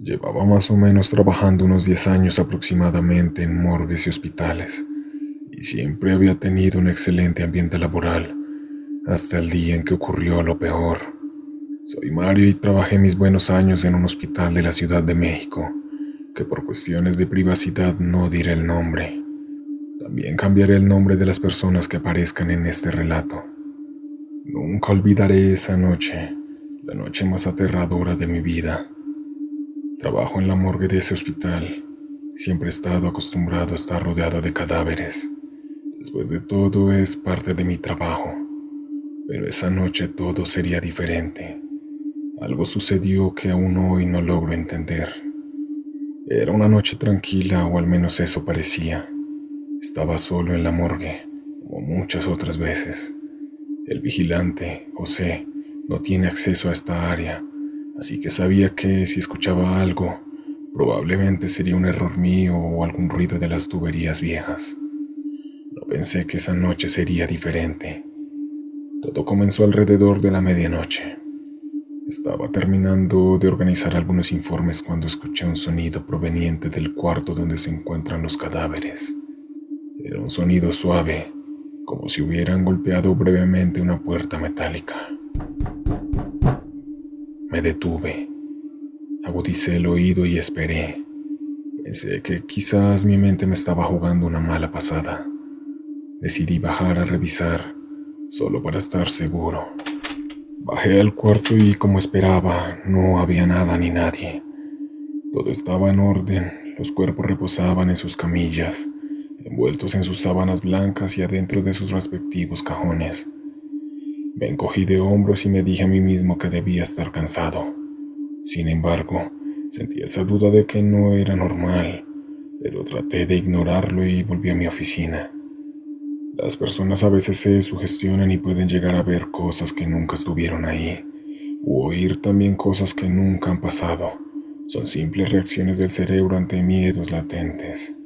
Llevaba más o menos trabajando unos 10 años aproximadamente en morgues y hospitales, y siempre había tenido un excelente ambiente laboral, hasta el día en que ocurrió lo peor. Soy Mario y trabajé mis buenos años en un hospital de la Ciudad de México, que por cuestiones de privacidad no diré el nombre. También cambiaré el nombre de las personas que aparezcan en este relato. Nunca olvidaré esa noche, la noche más aterradora de mi vida. Trabajo en la morgue de ese hospital. Siempre he estado acostumbrado a estar rodeado de cadáveres. Después de todo es parte de mi trabajo. Pero esa noche todo sería diferente. Algo sucedió que aún hoy no logro entender. Era una noche tranquila, o al menos eso parecía. Estaba solo en la morgue, como muchas otras veces. El vigilante, José, no tiene acceso a esta área, así que sabía que si escuchaba algo, probablemente sería un error mío o algún ruido de las tuberías viejas. No pensé que esa noche sería diferente. Todo comenzó alrededor de la medianoche. Estaba terminando de organizar algunos informes cuando escuché un sonido proveniente del cuarto donde se encuentran los cadáveres. Era un sonido suave, como si hubieran golpeado brevemente una puerta metálica. Me detuve, agudicé el oído y esperé. Pensé que quizás mi mente me estaba jugando una mala pasada. Decidí bajar a revisar, solo para estar seguro. Bajé al cuarto y, como esperaba, no había nada ni nadie. Todo estaba en orden, los cuerpos reposaban en sus camillas, envueltos en sus sábanas blancas y adentro de sus respectivos cajones. Me encogí de hombros y me dije a mí mismo que debía estar cansado. Sin embargo, sentí esa duda de que no era normal, pero traté de ignorarlo y volví a mi oficina. Las personas a veces se sugestionan y pueden llegar a ver cosas que nunca estuvieron ahí, u oír también cosas que nunca han pasado. Son simples reacciones del cerebro ante miedos latentes.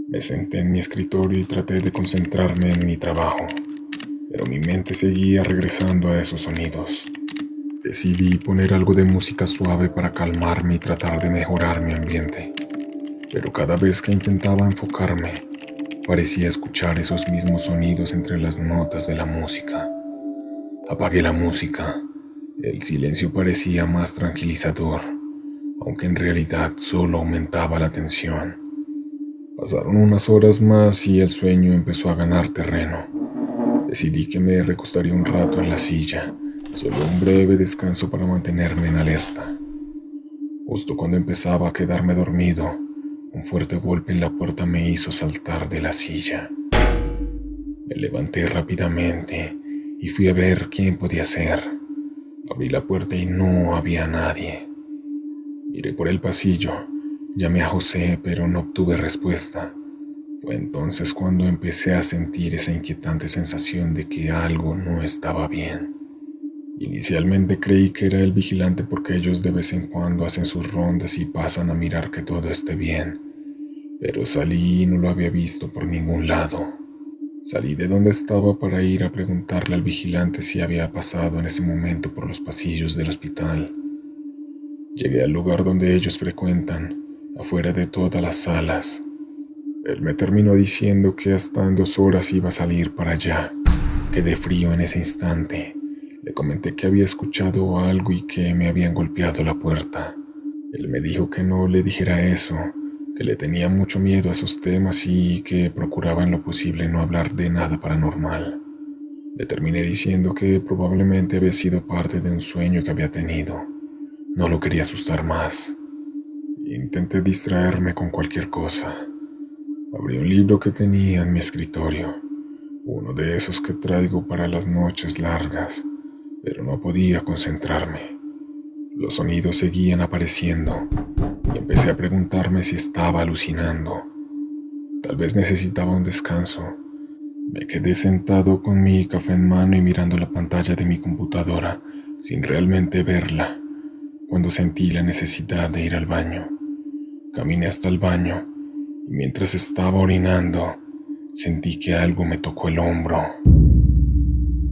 Me senté en mi escritorio y traté de concentrarme en mi trabajo, pero mi mente seguía regresando a esos sonidos. Decidí poner algo de música suave para calmarme y tratar de mejorar mi ambiente, pero cada vez que intentaba enfocarme, parecía escuchar esos mismos sonidos entre las notas de la música. Apagué la música. El silencio parecía más tranquilizador, aunque en realidad solo aumentaba la tensión. Pasaron unas horas más y el sueño empezó a ganar terreno. Decidí que me recostaría un rato en la silla, solo un breve descanso para mantenerme en alerta. Justo cuando empezaba a quedarme dormido, un fuerte golpe en la puerta me hizo saltar de la silla. Me levanté rápidamente y fui a ver quién podía ser. Abrí la puerta y no había nadie. Miré por el pasillo, llamé a José, pero no obtuve respuesta. Fue entonces cuando empecé a sentir esa inquietante sensación de que algo no estaba bien. Inicialmente creí que era el vigilante porque ellos de vez en cuando hacen sus rondas y pasan a mirar que todo esté bien, pero salí y no lo había visto por ningún lado. Salí de donde estaba para ir a preguntarle al vigilante si había pasado en ese momento por los pasillos del hospital. Llegué al lugar donde ellos frecuentan, afuera de todas las salas. Él me terminó diciendo que hasta en 2 horas iba a salir para allá. Quedé frío en ese instante. Le comenté que había escuchado algo y que me habían golpeado la puerta. Él me dijo que no le dijera eso, que le tenía mucho miedo a esos temas y que procuraba en lo posible no hablar de nada paranormal. Le terminé diciendo que probablemente había sido parte de un sueño que había tenido. No lo quería asustar más. Intenté distraerme con cualquier cosa. Abrí un libro que tenía en mi escritorio, uno de esos que traigo para las noches largas, pero no podía concentrarme. Los sonidos seguían apareciendo y empecé a preguntarme si estaba alucinando. Tal vez necesitaba un descanso. Me quedé sentado con mi café en mano y mirando la pantalla de mi computadora, sin realmente verla, cuando sentí la necesidad de ir al baño. Caminé hasta el baño y mientras estaba orinando, sentí que algo me tocó el hombro.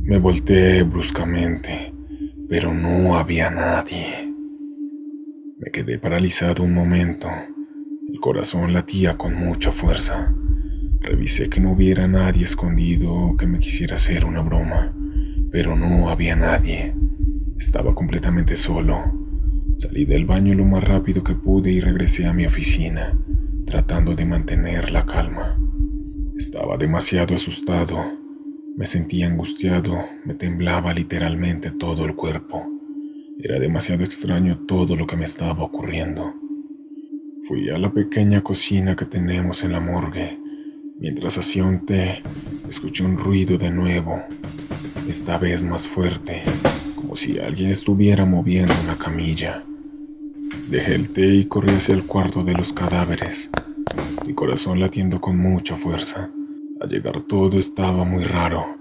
Me volteé bruscamente, pero no había nadie. Me quedé paralizado un momento. El corazón latía con mucha fuerza. Revisé que no hubiera nadie escondido o que me quisiera hacer una broma, pero no había nadie. Estaba completamente solo. Salí del baño lo más rápido que pude y regresé a mi oficina, tratando de mantener la calma. Estaba demasiado asustado. Me sentía angustiado, me temblaba literalmente todo el cuerpo. Era demasiado extraño todo lo que me estaba ocurriendo. Fui a la pequeña cocina que tenemos en la morgue. Mientras hacía un té, escuché un ruido de nuevo, esta vez más fuerte, como si alguien estuviera moviendo una camilla. Dejé el té y corrí hacia el cuarto de los cadáveres, mi corazón latiendo con mucha fuerza. Al llegar todo estaba muy raro.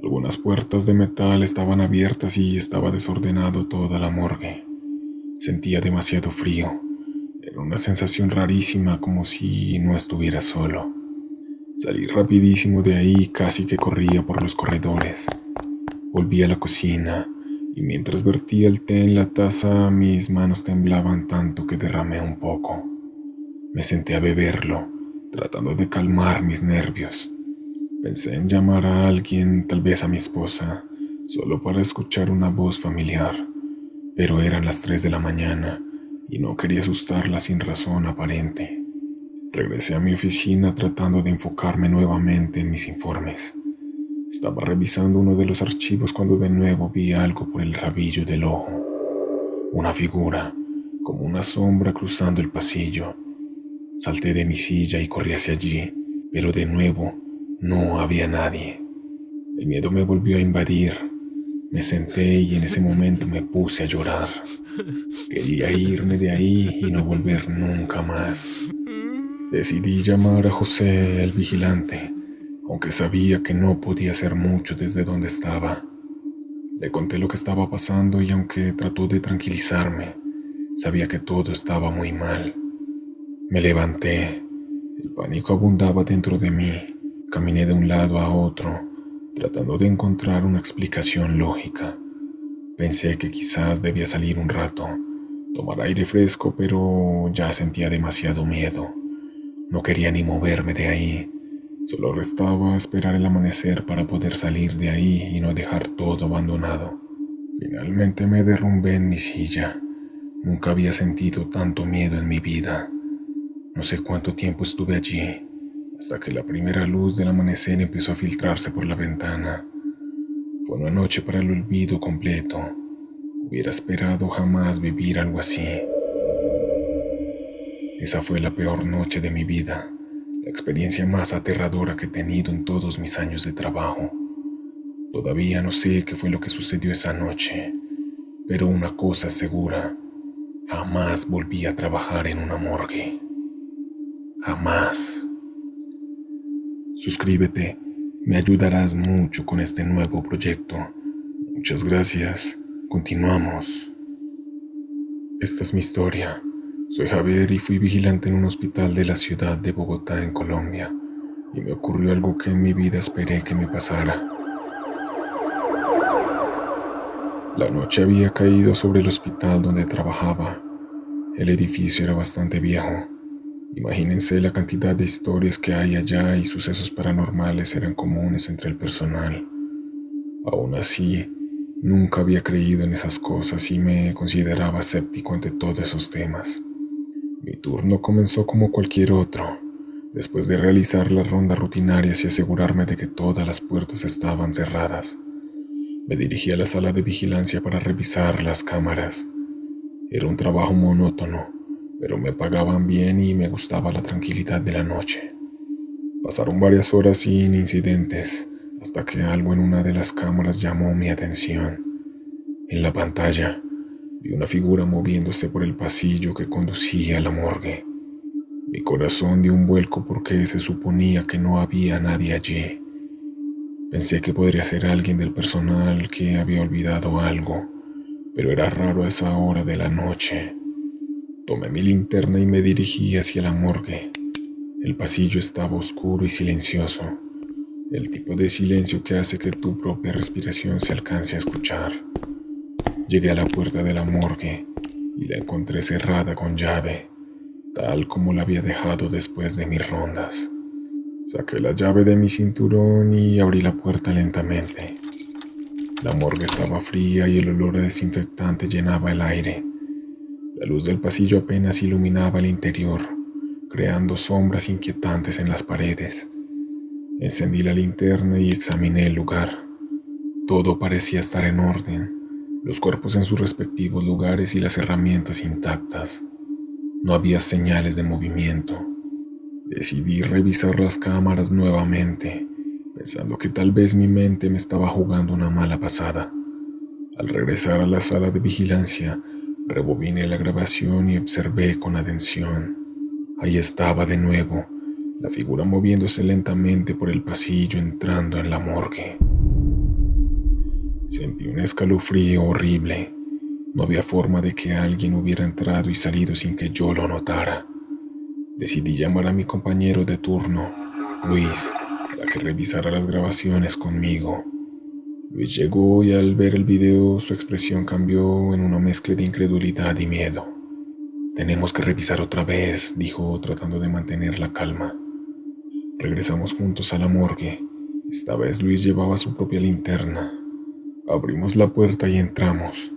Algunas puertas de metal estaban abiertas y estaba desordenado toda la morgue. Sentía demasiado frío. Era una sensación rarísima, como si no estuviera solo. Salí rapidísimo de ahí, casi que corría por los corredores. Volví a la cocina y mientras vertía el té en la taza, mis manos temblaban tanto que derramé un poco. Me senté a beberlo, tratando de calmar mis nervios. Pensé en llamar a alguien, tal vez a mi esposa, solo para escuchar una voz familiar, pero eran las 3 de la mañana y no quería asustarla sin razón aparente. Regresé a mi oficina tratando de enfocarme nuevamente en mis informes. Estaba revisando uno de los archivos cuando de nuevo vi algo por el rabillo del ojo. Una figura, como una sombra cruzando el pasillo. Salté de mi silla y corrí hacia allí, pero de nuevo no había nadie. El miedo me volvió a invadir. Me senté y en ese momento me puse a llorar. Quería irme de ahí y no volver nunca más. Decidí llamar a José, el vigilante, aunque sabía que no podía hacer mucho desde donde estaba. Le conté lo que estaba pasando y aunque trató de tranquilizarme, sabía que todo estaba muy mal. Me levanté. El pánico abundaba dentro de mí. Caminé de un lado a otro, tratando de encontrar una explicación lógica. Pensé que quizás debía salir un rato, tomar aire fresco, pero ya sentía demasiado miedo. No quería ni moverme de ahí. Solo restaba esperar el amanecer para poder salir de ahí y no dejar todo abandonado. Finalmente me derrumbé en mi silla. Nunca había sentido tanto miedo en mi vida. No sé cuánto tiempo estuve allí, hasta que la primera luz del amanecer empezó a filtrarse por la ventana. Fue una noche para el olvido completo. Hubiera esperado jamás vivir algo así. Esa fue la peor noche de mi vida, la experiencia más aterradora que he tenido en todos mis años de trabajo. Todavía no sé qué fue lo que sucedió esa noche, pero una cosa es segura, jamás volví a trabajar en una morgue. Jamás. Suscríbete, me ayudarás mucho con este nuevo proyecto. Muchas gracias, continuamos. Esta es mi historia. Soy Javier y fui vigilante en un hospital de la ciudad de Bogotá, en Colombia, y me ocurrió algo que en mi vida esperé que me pasara. La noche había caído sobre el hospital donde trabajaba. El edificio era bastante viejo. Imagínense la cantidad de historias que hay allá y sucesos paranormales eran comunes entre el personal. Aún así, nunca había creído en esas cosas y me consideraba escéptico ante todos esos temas. Mi turno comenzó como cualquier otro, después de realizar las rondas rutinarias y asegurarme de que todas las puertas estaban cerradas. Me dirigí a la sala de vigilancia para revisar las cámaras. Era un trabajo monótono, pero me pagaban bien y me gustaba la tranquilidad de la noche. Pasaron varias horas sin incidentes, hasta que algo en una de las cámaras llamó mi atención. En la pantalla, vi una figura moviéndose por el pasillo que conducía a la morgue. Mi corazón dio un vuelco porque se suponía que no había nadie allí. Pensé que podría ser alguien del personal que había olvidado algo, pero era raro a esa hora de la noche. Tomé mi linterna y me dirigí hacia la morgue. El pasillo estaba oscuro y silencioso, el tipo de silencio que hace que tu propia respiración se alcance a escuchar. Llegué a la puerta de la morgue y la encontré cerrada con llave, tal como la había dejado después de mis rondas. Saqué la llave de mi cinturón y abrí la puerta lentamente. La morgue estaba fría y el olor a desinfectante llenaba el aire. La luz del pasillo apenas iluminaba el interior, creando sombras inquietantes en las paredes. Encendí la linterna y examiné el lugar. Todo parecía estar en orden, los cuerpos en sus respectivos lugares y las herramientas intactas. No había señales de movimiento. Decidí revisar las cámaras nuevamente, pensando que tal vez mi mente me estaba jugando una mala pasada. Al regresar a la sala de vigilancia, rebobiné la grabación y observé con atención. Ahí estaba de nuevo, la figura moviéndose lentamente por el pasillo entrando en la morgue. Sentí un escalofrío horrible. No había forma de que alguien hubiera entrado y salido sin que yo lo notara. Decidí llamar a mi compañero de turno, Luis, para que revisara las grabaciones conmigo. Luis llegó y al ver el video su expresión cambió en una mezcla de incredulidad y miedo. «Tenemos que revisar otra vez», dijo tratando de mantener la calma. Regresamos juntos a la morgue. Esta vez Luis llevaba su propia linterna. Abrimos la puerta y entramos.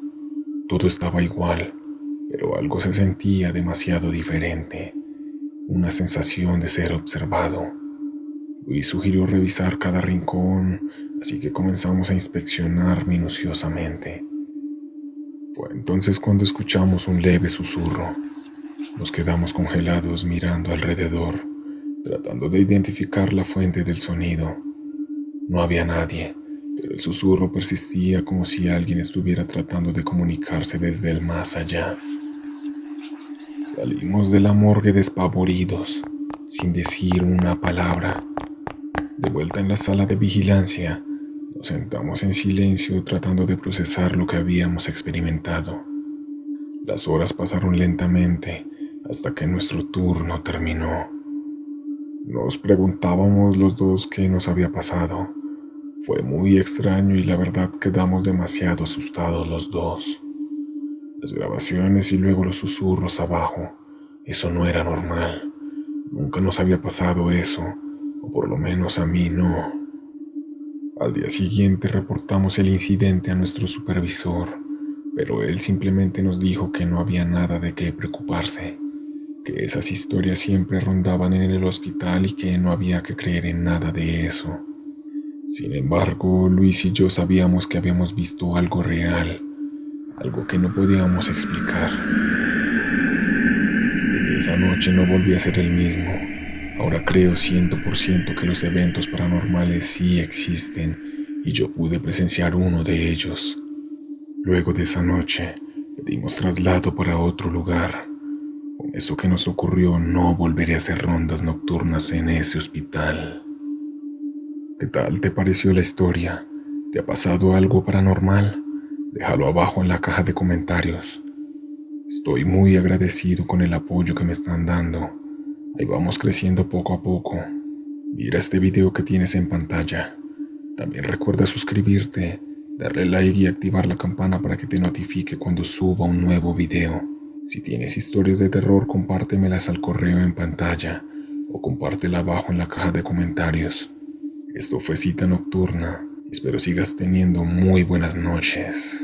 Todo estaba igual, pero algo se sentía demasiado diferente. Una sensación de ser observado. Luis sugirió revisar cada rincón, así que comenzamos a inspeccionar minuciosamente. Fue entonces cuando escuchamos un leve susurro. Nos quedamos congelados mirando alrededor, tratando de identificar la fuente del sonido. No había nadie, pero el susurro persistía como si alguien estuviera tratando de comunicarse desde el más allá. Salimos de la morgue despavoridos, sin decir una palabra. De vuelta en la sala de vigilancia, nos sentamos en silencio tratando de procesar lo que habíamos experimentado. Las horas pasaron lentamente hasta que nuestro turno terminó. Nos preguntábamos los dos qué nos había pasado. Fue muy extraño y la verdad quedamos demasiado asustados los dos. Las grabaciones y luego los susurros abajo, eso no era normal. Nunca nos había pasado eso, o por lo menos a mí no. Al día siguiente reportamos el incidente a nuestro supervisor, pero él simplemente nos dijo que no había nada de qué preocuparse, que esas historias siempre rondaban en el hospital y que no había que creer en nada de eso. Sin embargo, Luis y yo sabíamos que habíamos visto algo real, algo que no podíamos explicar. Desde esa noche no volví a ser el mismo. Ahora creo 100% que los eventos paranormales sí existen y yo pude presenciar uno de ellos. Luego de esa noche, pedimos traslado para otro lugar. Con eso que nos ocurrió, no volveré a hacer rondas nocturnas en ese hospital. ¿Qué tal te pareció la historia? ¿Te ha pasado algo paranormal? Déjalo abajo en la caja de comentarios. Estoy muy agradecido con el apoyo que me están dando. Ahí vamos creciendo poco a poco. Mira este video que tienes en pantalla. También recuerda suscribirte, darle like y activar la campana para que te notifique cuando suba un nuevo video. Si tienes historias de terror, compártemelas al correo en pantalla o compártela abajo en la caja de comentarios. Esto fue Cita Nocturna. Espero sigas teniendo muy buenas noches.